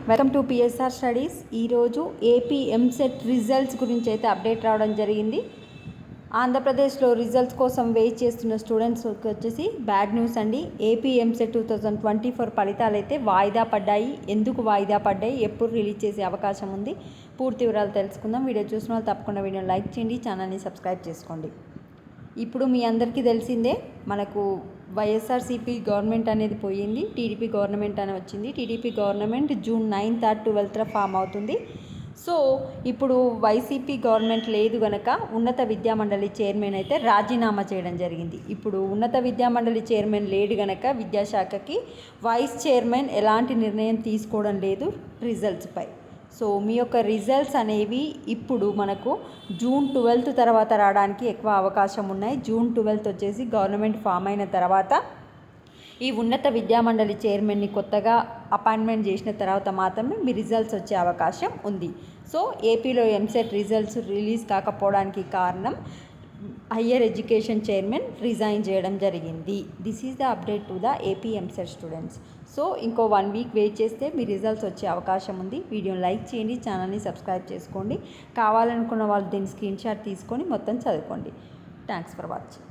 Welcome to PSR studies. ఈరోజు AP EAMCET results గురించి అయితే అప్డేట్ రావడం జరిగింది. ఆంధ్రప్రదేశ్లో రిజల్ట్స్ కోసం వెయిట్ చేస్తున్న స్టూడెంట్స్కి వచ్చేసి బ్యాడ్ న్యూస్ అండి. ఏపీ ఎంసెట్ 2024 ఫలితాలు అయితే వాయిదా పడ్డాయి. ఎందుకు వాయిదా పడ్డాయి, ఎప్పుడు రిలీజ్ చేసే అవకాశం ఉంది, పూర్తి వివరాలు తెలుసుకుందాం. వీడియో చూసిన వాళ్ళు తప్పకుండా వీడియోని లైక్ చేయండి, ఛానల్ని సబ్స్క్రైబ్ చేసుకోండి. ఇప్పుడు మీ అందరికీ తెలిసిందే, మనకు వైఎస్ఆర్సీపీ గవర్నమెంట్ అనేది పోయింది, టీడీపీ గవర్నమెంట్ అని వచ్చింది. TDP government June 9th or 12th form అవుతుంది. సో ఇప్పుడు వైసీపీ గవర్నమెంట్ లేదు గనక ఉన్నత విద్యామండలి చైర్మన్ అయితే రాజీనామా చేయడం జరిగింది. ఇప్పుడు ఉన్నత విద్యామండలి చైర్మన్ లేడు గనక విద్యాశాఖకి వైస్ చైర్మన్ ఎలాంటి నిర్ణయం తీసుకోవడం లేదు రిజల్ట్స్పై. సో మీ యొక్క రిజల్ట్స్ అనేవి ఇప్పుడు మనకు June 12th తర్వాత రావడానికి ఎక్కువ అవకాశం ఉన్నాయి. June 12th వచ్చేసి గవర్నమెంట్ ఫామ్ అయిన తర్వాత ఈ ఉన్నత విద్యామండలి చైర్మన్ని కొత్తగా అపాయింట్మెంట్ చేసిన తర్వాత మాత్రమే మీ రిజల్ట్స్ వచ్చే అవకాశం ఉంది. సో ఏపీలో ఎంసెట్ రిజల్ట్స్ రిలీజ్ కాకపోవడానికి కారణం హయ్యర్ ఎడ్యుకేషన్ చైర్మన్ రిజైన్ చేయడం జరిగింది. This is the update to the AP EAMCET students. So ఇంకో 1 వీక్ వెయిట్ చేస్తే మీ రిజల్ట్స్ వచ్చే అవకాశం ఉంది. వీడియోని లైక్ చేయండి, ఛానల్ని సబ్స్క్రైబ్ చేసుకోండి. కావాలనుకున్న వాళ్ళు దీన్ని స్క్రీన్ షాట్ తీసుకొని మొత్తం చదువుకోండి. Thanks for watching.